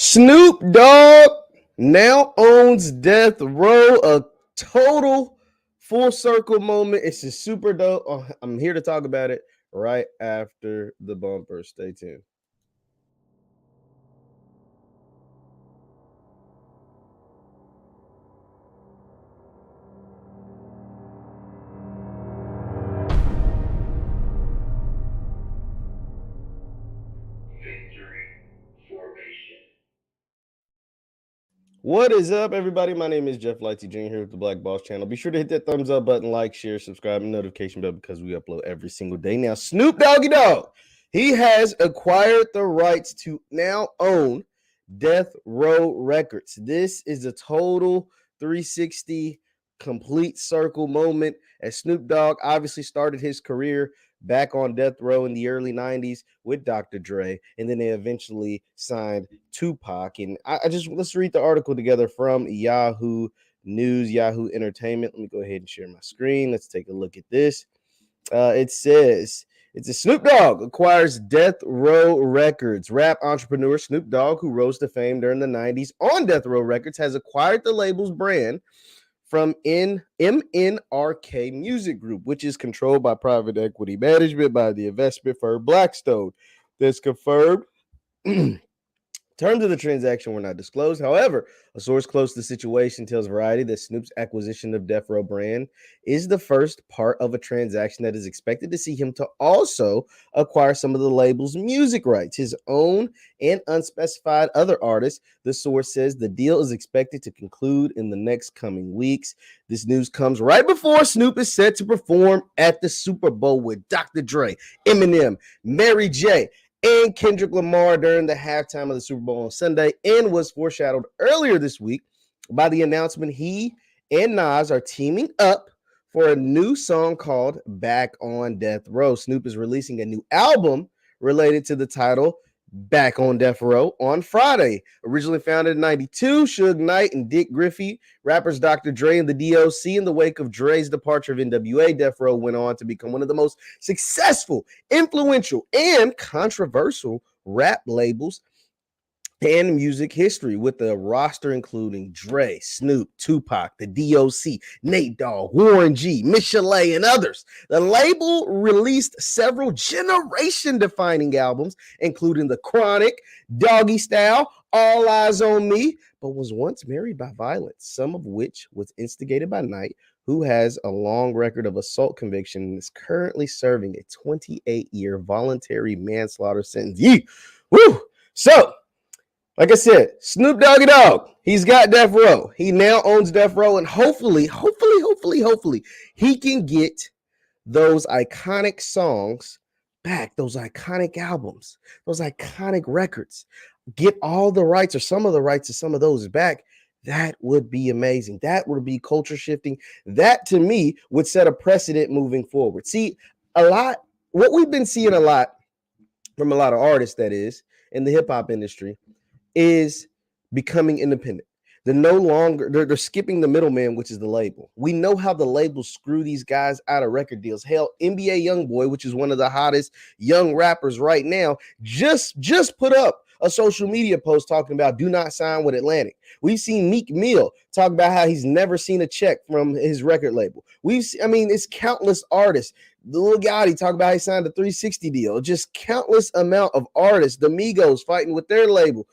Snoop Dogg now owns Death Row, a total full circle moment. It's just super dope. I'm here to talk about it right after the bumper. Stay tuned. What is up, everybody? My name is JeffLightsyJr here with the Black Boss channel. Be sure to hit that thumbs up button, like, share, subscribe, and notification bell because we upload every single day. Now, Snoop Dogg, he has acquired the rights to now own Death Row Records. This is a total 360 complete circle moment as Snoop Dogg obviously started his career back on Death Row in the early 90s with Dr. Dre, and then they eventually signed Tupac. And let's read the article together from Yahoo News, Yahoo Entertainment. Let me go ahead and share my screen. Let's take a look at this. It says, it's a Snoop Dogg acquires Death Row Records. Rap entrepreneur Snoop Dogg, who rose to fame during the 90s on Death Row Records, has acquired the label's brand from MNRK Music Group, which is controlled by private equity management by the investment firm Blackstone. This confirmed. Terms of the transaction were not disclosed. However, a source close to the situation tells Variety that Snoop's acquisition of Death Row brand is the first part of a transaction that is expected to see him to also acquire some of the label's music rights, his own and unspecified other artists. The source says the deal is expected to conclude in the next coming weeks. This news comes right before Snoop is set to perform at the Super Bowl with Dr. Dre, Eminem, Mary J., and Kendrick Lamar during the halftime of the Super Bowl on Sunday, and was foreshadowed earlier this week by the announcement he and Nas are teaming up for a new song called Back on Death Row. Snoop is releasing a new album related to the title Back on Death Row on Friday. Originally founded in 92, Suge Knight and Dick Griffey, rappers Dr. Dre and the DOC. In the wake of Dre's departure of NWA, Death Row went on to become one of the most successful, influential, and controversial rap labels and music history, with the roster including Dre, Snoop, Tupac, the DOC, Nate Dogg, Warren G, Michelet, and others. The label released several generation-defining albums, including The Chronic, Doggystyle, All Eyes on Me, but was once married by violence, some of which was instigated by Knight, who has a long record of assault conviction and is currently serving a 28-year voluntary manslaughter sentence. Yee! Woo! So, like I said, Snoop Dogg, he's got Death Row. He now owns Death Row, and hopefully, he can get those iconic songs back, those iconic albums, those iconic records. Get all the rights or some of the rights to some of those back. That would be amazing. That would be culture shifting. That, to me, would set a precedent moving forward. See, what we've been seeing a lot from a lot of artists, that is, in the hip-hop industry, is becoming independent. They're skipping the middleman, which is the label. We know how the labels screw these guys out of record deals. Hell, NBA YoungBoy, which is one of the hottest young rappers right now, just put up a social media post talking about do not sign with Atlantic. We've seen Meek Mill talk about how he's never seen a check from his record label. It's countless artists. The Lil Gotti talk about how he signed a 360 deal. Just countless amount of artists. The Migos fighting with their label.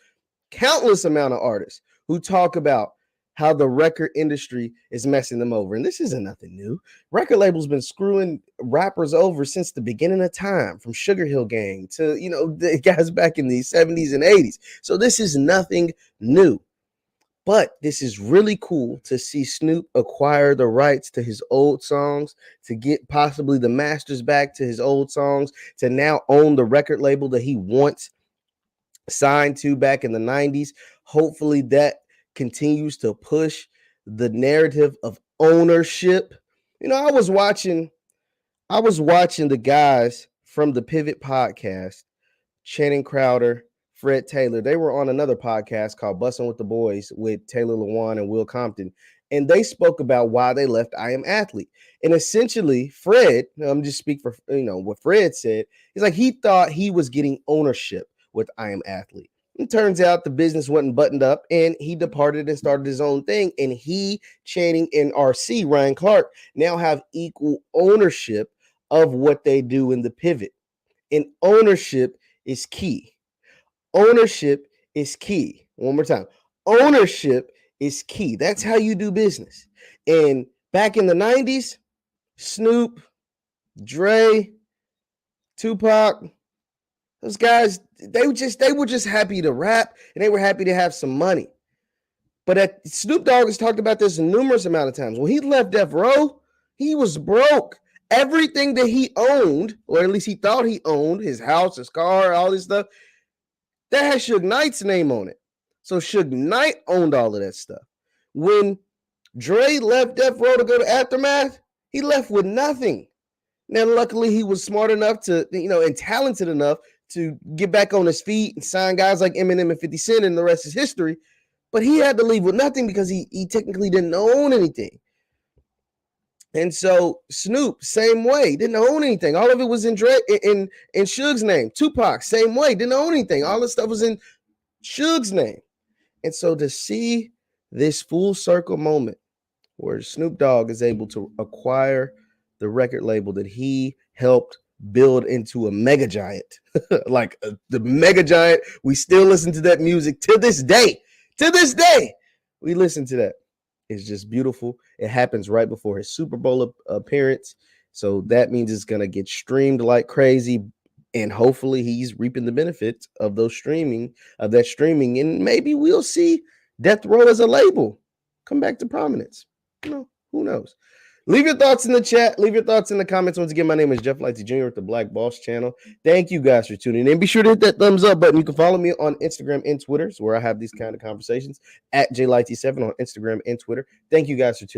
Countless amount of artists who talk about how the record industry is messing them over. And this isn't nothing new. Record labels been screwing rappers over since the beginning of time, from Sugar Hill Gang to, the guys back in the 70s and 80s. So this is nothing new. But this is really cool to see Snoop acquire the rights to his old songs, to get possibly the masters back to his old songs, to now own the record label that he once signed to back in the 90s. Hopefully that continues to push the narrative of ownership. I was watching the guys from the Pivot podcast, Channing Crowder, Fred Taylor. They were on another podcast called Bussin' with the Boys with Taylor Lewan and Will Compton, and they spoke about why they left I Am Athlete. And essentially, Fred, I'm just speak for what Fred said. He's like, he thought he was getting ownership with I Am Athlete. It turns out the business wasn't buttoned up, and he departed and started his own thing. And he, Channing, and RC, Ryan Clark, now have equal ownership of what they do in the pivot. And ownership is key. Ownership is key. One more time. Ownership is key. That's how you do business. And back in the 90s, Snoop, Dre, Tupac, those guys, they were just happy to rap, and they were happy to have some money. But Snoop Dogg has talked about this a numerous amount of times. When he left Death Row, he was broke. Everything that he owned, or at least he thought he owned, his house, his car, all this stuff, that had Suge Knight's name on it. So Suge Knight owned all of that stuff. When Dre left Death Row to go to Aftermath, he left with nothing. Now, luckily, he was smart enough to, and talented enough to get back on his feet and sign guys like Eminem and 50 Cent, and the rest is history. But he had to leave with nothing because he technically didn't own anything. And so Snoop, same way, didn't own anything. All of it was in Suge's name. Tupac, same way, didn't own anything. All this stuff was in Suge's name. And so to see this full circle moment where Snoop Dogg is able to acquire the record label that he helped build into a mega giant, like the mega giant, we still listen to that music to this day. To this day, we listen to that. It's just beautiful. It happens right before his Super Bowl appearance. So that means it's going to get streamed like crazy. And hopefully he's reaping the benefits of that streaming. And maybe we'll see Death Row as a label come back to prominence. Who knows? Leave your thoughts in the chat. Leave your thoughts in the comments. Once again, my name is JeffLightsYJr with the Black Boss Channel. Thank you guys for tuning in. Be sure to hit that thumbs up button. You can follow me on Instagram and Twitter, where I have these kind of conversations, at JLightsy7 on Instagram and Twitter. Thank you guys for tuning in.